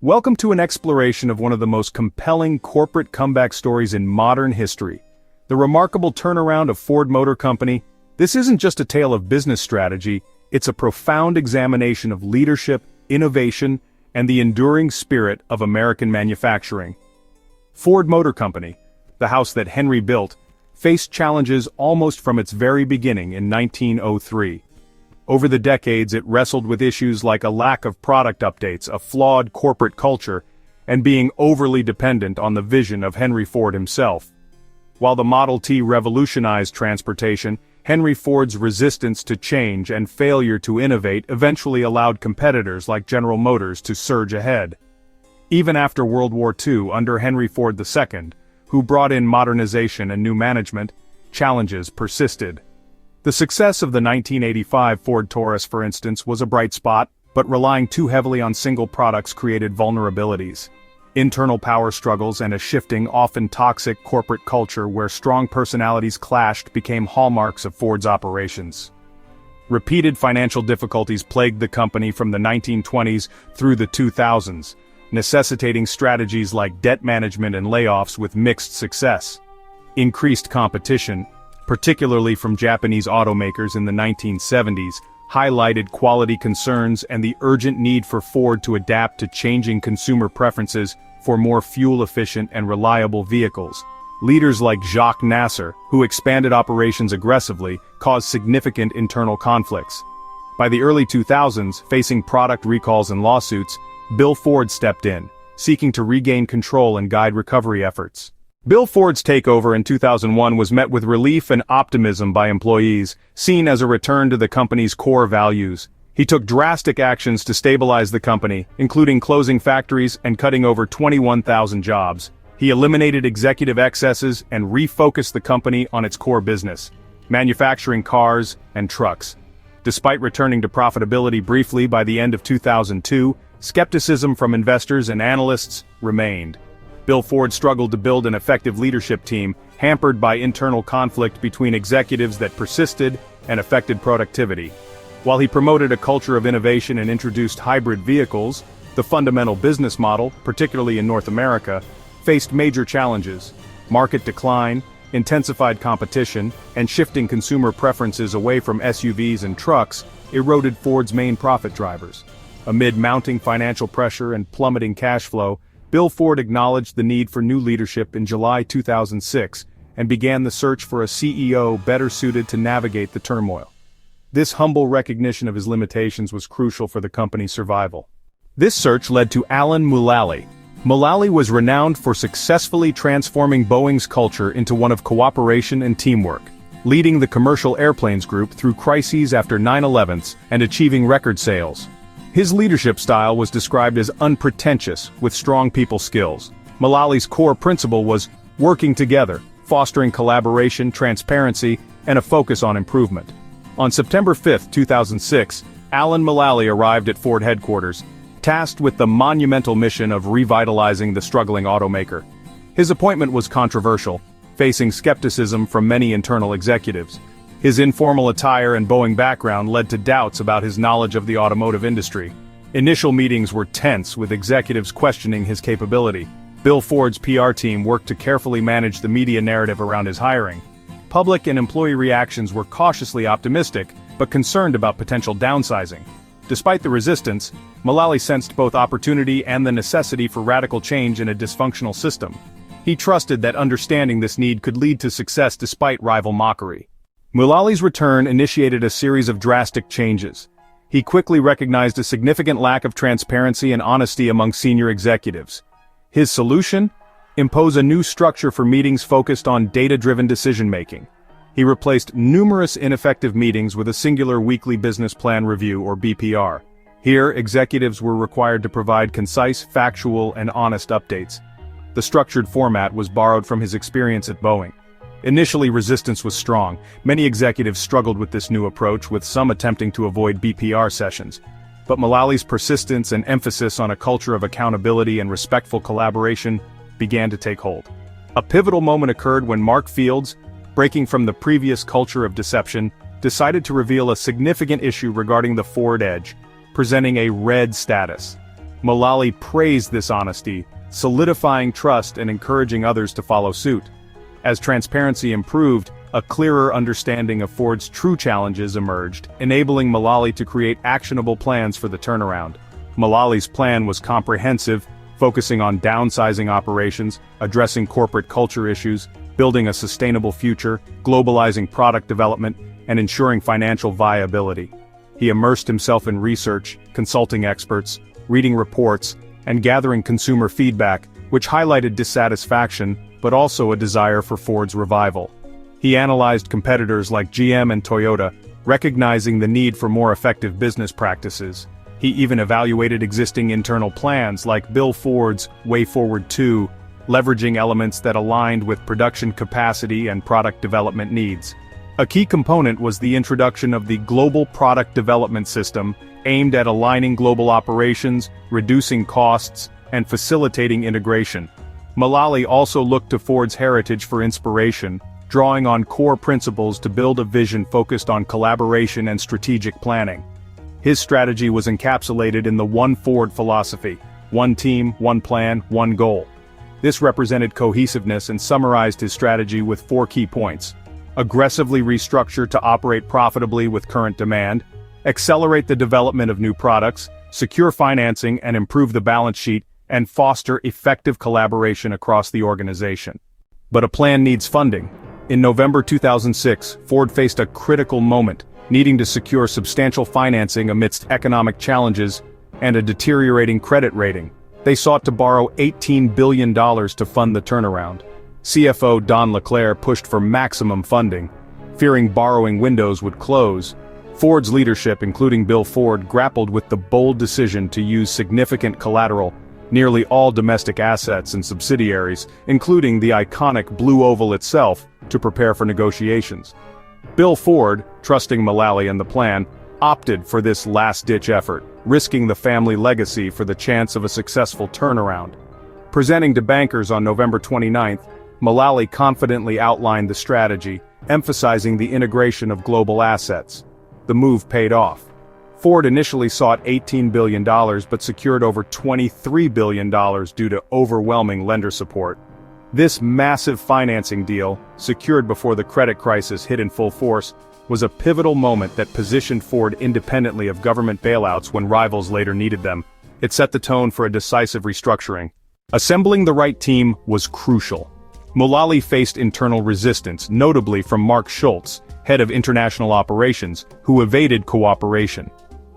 Welcome to an exploration of one of the most compelling corporate comeback stories in modern history. The remarkable turnaround of Ford Motor Company. This isn't just a tale of business strategy, it's a profound examination of leadership, innovation, and the enduring spirit of American manufacturing. Ford Motor Company, the house that Henry built, faced challenges almost from its very beginning in 1903. Over the decades, it wrestled with issues like a lack of product updates, a flawed corporate culture, and being overly dependent on the vision of Henry Ford himself. While the Model T revolutionized transportation, Henry Ford's resistance to change and failure to innovate eventually allowed competitors like General Motors to surge ahead. Even after World War II, under Henry Ford II, who brought in modernization and new management, challenges persisted. The success of the 1985 Ford Taurus, for instance, was a bright spot, but relying too heavily on single products created vulnerabilities. Internal power struggles and a shifting, often toxic corporate culture where strong personalities clashed became hallmarks of Ford's operations. Repeated financial difficulties plagued the company from the 1920s through the 2000s, necessitating strategies like debt management and layoffs with mixed success. Increased competition, particularly from Japanese automakers in the 1970s, highlighted quality concerns and the urgent need for Ford to adapt to changing consumer preferences for more fuel-efficient and reliable vehicles. Leaders like Jacques Nasser, who expanded operations aggressively, caused significant internal conflicts. By the early 2000s, facing product recalls and lawsuits, Bill Ford stepped in, seeking to regain control and guide recovery efforts. Bill Ford's takeover in 2001 was met with relief and optimism by employees, seen as a return to the company's core values. He took drastic actions to stabilize the company, including closing factories and cutting over 21,000 jobs. He eliminated executive excesses and refocused the company on its core business, manufacturing cars and trucks. Despite returning to profitability briefly by the end of 2002, skepticism from investors and analysts remained. Bill Ford struggled to build an effective leadership team, hampered by internal conflict between executives that persisted and affected productivity. While he promoted a culture of innovation and introduced hybrid vehicles, the fundamental business model, particularly in North America, faced major challenges. Market decline, intensified competition, and shifting consumer preferences away from SUVs and trucks eroded Ford's main profit drivers. Amid mounting financial pressure and plummeting cash flow, Bill Ford acknowledged the need for new leadership in July 2006 and began the search for a CEO better suited to navigate the turmoil. This humble recognition of his limitations was crucial for the company's survival. This search led to Alan Mulally. Mulally was renowned for successfully transforming Boeing's culture into one of cooperation and teamwork, leading the commercial airplanes group through crises after 9/11s and achieving record sales. His leadership style was described as unpretentious, with strong people skills. Mulally's core principle was working together, fostering collaboration, transparency, and a focus on improvement. On September 5, 2006, Alan Mulally arrived at Ford headquarters, tasked with the monumental mission of revitalizing the struggling automaker. His appointment was controversial, facing skepticism from many internal executives. His informal attire and Boeing background led to doubts about his knowledge of the automotive industry. Initial meetings were tense, with executives questioning his capability. Bill Ford's PR team worked to carefully manage the media narrative around his hiring. Public and employee reactions were cautiously optimistic, but concerned about potential downsizing. Despite the resistance, Mulally sensed both opportunity and the necessity for radical change in a dysfunctional system. He trusted that understanding this need could lead to success despite rival mockery. Mulally's return initiated a series of drastic changes. He quickly recognized a significant lack of transparency and honesty among senior executives. His solution? Impose a new structure for meetings focused on data-driven decision-making. He replaced numerous ineffective meetings with a singular weekly business plan review, or BPR. Here, executives were required to provide concise, factual, and honest updates. The structured format was borrowed from his experience at Boeing. Initially, resistance was strong. Many executives struggled with this new approach, with some attempting to avoid BPR sessions. But Mulally's persistence and emphasis on a culture of accountability and respectful collaboration began to take hold. A pivotal moment occurred when Mark Fields, breaking from the previous culture of deception, decided to reveal a significant issue regarding the Ford Edge, presenting a red status. Mulally praised this honesty, solidifying trust and encouraging others to follow suit. As transparency improved, a clearer understanding of Ford's true challenges emerged, enabling Mulally to create actionable plans for the turnaround. Mulally's plan was comprehensive, focusing on downsizing operations, addressing corporate culture issues, building a sustainable future, globalizing product development, and ensuring financial viability. He immersed himself in research, consulting experts, reading reports, and gathering consumer feedback, which highlighted dissatisfaction, but also a desire for Ford's revival. He analyzed competitors like GM and Toyota, recognizing the need for more effective business practices. He even evaluated existing internal plans like Bill Ford's Way Forward 2, leveraging elements that aligned with production capacity and product development needs. A key component was the introduction of the Global Product Development System, aimed at aligning global operations, reducing costs, and facilitating integration. Mulally also looked to Ford's heritage for inspiration, drawing on core principles to build a vision focused on collaboration and strategic planning. His strategy was encapsulated in the One Ford philosophy: one team, one plan, one goal. This represented cohesiveness and summarized his strategy with 4 key points: aggressively restructure to operate profitably with current demand, accelerate the development of new products, secure financing and improve the balance sheet, and foster effective collaboration across the organization. But a plan needs funding. In November 2006, Ford faced a critical moment, needing to secure substantial financing amidst economic challenges and a deteriorating credit rating. They sought to borrow $18 billion to fund the turnaround. CFO Don LeClaire pushed for maximum funding, fearing borrowing windows would close. Ford's leadership, including Bill Ford, grappled with the bold decision to use significant collateral, nearly all domestic assets and subsidiaries, including the iconic Blue Oval itself, to prepare for negotiations. Bill Ford, trusting Mulally and the plan, opted for this last-ditch effort, risking the family legacy for the chance of a successful turnaround. Presenting to bankers on November 29, Mulally confidently outlined the strategy, emphasizing the integration of global assets. The move paid off. Ford initially sought $18 billion but secured over $23 billion due to overwhelming lender support. This massive financing deal, secured before the credit crisis hit in full force, was a pivotal moment that positioned Ford independently of government bailouts when rivals later needed them. It set the tone for a decisive restructuring. Assembling the right team was crucial. Mulally faced internal resistance, notably from Mark Schultz, head of international operations, who evaded cooperation.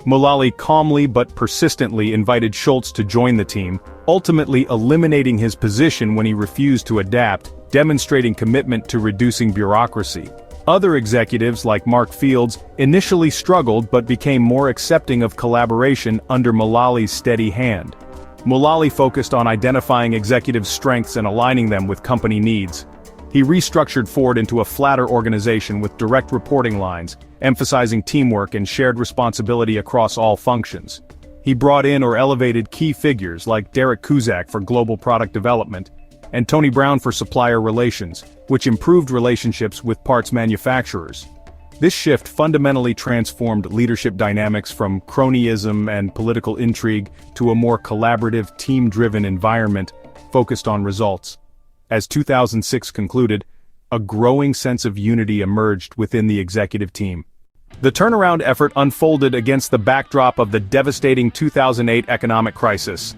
Mulally calmly but persistently invited Schultz to join the team, ultimately eliminating his position when he refused to adapt, demonstrating commitment to reducing bureaucracy. Other executives like Mark Fields initially struggled but became more accepting of collaboration under Mulally's steady hand. Mulally focused on identifying executive strengths and aligning them with company needs. He restructured Ford into a flatter organization with direct reporting lines, emphasizing teamwork and shared responsibility across all functions. He brought in or elevated key figures like Derek Kuzak for global product development, and Tony Brown for supplier relations, which improved relationships with parts manufacturers. This shift fundamentally transformed leadership dynamics from cronyism and political intrigue to a more collaborative, team-driven environment focused on results. As 2006 concluded, a growing sense of unity emerged within the executive team. The turnaround effort unfolded against the backdrop of the devastating 2008 economic crisis.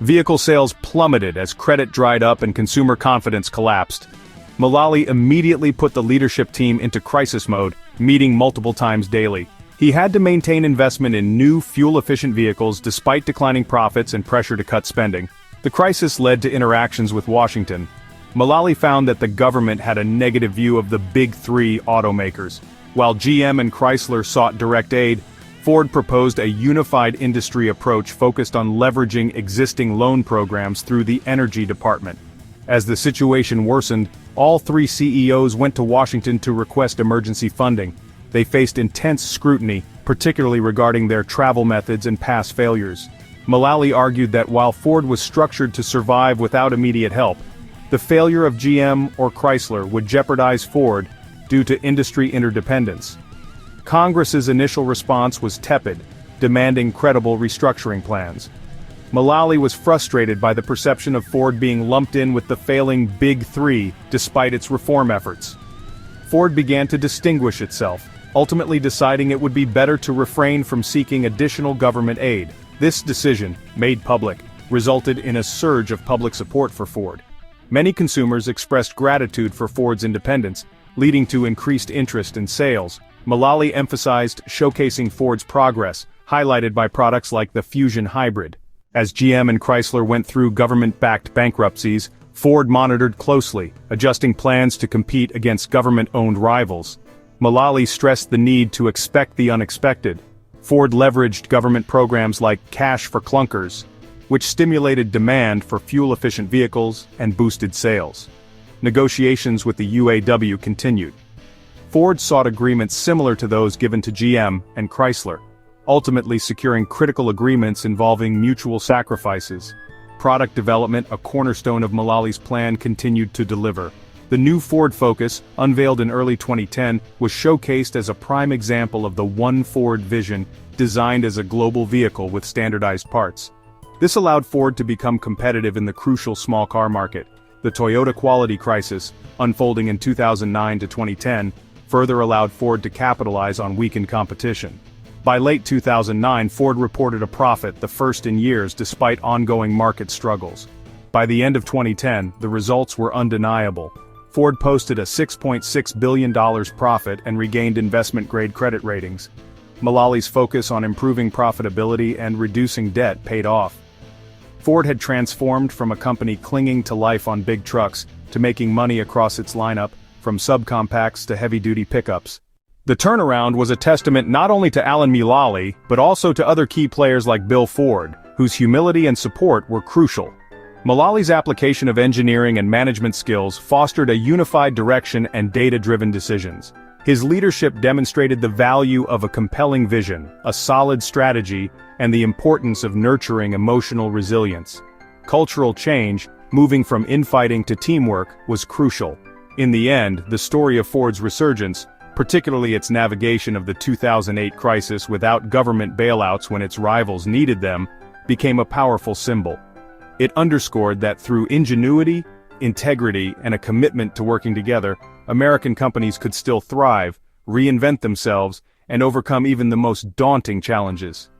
Vehicle sales plummeted as credit dried up and consumer confidence collapsed. Mulally immediately put the leadership team into crisis mode, meeting multiple times daily. He had to maintain investment in new, fuel-efficient vehicles despite declining profits and pressure to cut spending. The crisis led to interactions with Washington. Mulally found that the government had a negative view of the big three automakers. While GM and Chrysler sought direct aid, Ford proposed a unified industry approach focused on leveraging existing loan programs through the Energy Department. As the situation worsened, all 3 CEOs went to Washington to request emergency funding. They faced intense scrutiny, particularly regarding their travel methods and past failures. Mulally argued that while Ford was structured to survive without immediate help, the failure of GM or Chrysler would jeopardize Ford due to industry interdependence. Congress's initial response was tepid, demanding credible restructuring plans. Mulally was frustrated by the perception of Ford being lumped in with the failing Big Three despite its reform efforts. Ford began to distinguish itself, ultimately deciding it would be better to refrain from seeking additional government aid. This decision, made public, resulted in a surge of public support for Ford. Many consumers expressed gratitude for Ford's independence, leading to increased interest in sales. Mulally emphasized showcasing Ford's progress, highlighted by products like the Fusion Hybrid. As GM and Chrysler went through government-backed bankruptcies, Ford monitored closely, adjusting plans to compete against government-owned rivals. Mulally stressed the need to expect the unexpected. Ford leveraged government programs like Cash for Clunkers, which stimulated demand for fuel-efficient vehicles and boosted sales. Negotiations with the UAW continued. Ford sought agreements similar to those given to GM and Chrysler, ultimately securing critical agreements involving mutual sacrifices. Product development, a cornerstone of Mullally's plan, continued to deliver. The new Ford Focus, unveiled in early 2010, was showcased as a prime example of the One Ford vision, designed as a global vehicle with standardized parts. This allowed Ford to become competitive in the crucial small car market. The Toyota quality crisis, unfolding in 2009 to 2010, further allowed Ford to capitalize on weakened competition. By late 2009, Ford reported a profit, the first in years despite ongoing market struggles. By the end of 2010, the results were undeniable. Ford posted a $6.6 billion profit and regained investment-grade credit ratings. Mullally's focus on improving profitability and reducing debt paid off. Ford had transformed from a company clinging to life on big trucks to making money across its lineup, from subcompacts to heavy-duty pickups. The turnaround was a testament not only to Alan Mulally, but also to other key players like Bill Ford, whose humility and support were crucial. Mullally's application of engineering and management skills fostered a unified direction and data-driven decisions. His leadership demonstrated the value of a compelling vision, a solid strategy, and the importance of nurturing emotional resilience. Cultural change, moving from infighting to teamwork, was crucial. In the end, the story of Ford's resurgence, particularly its navigation of the 2008 crisis without government bailouts when its rivals needed them, became a powerful symbol. It underscored that through ingenuity, integrity, and a commitment to working together, American companies could still thrive, reinvent themselves, and overcome even the most daunting challenges.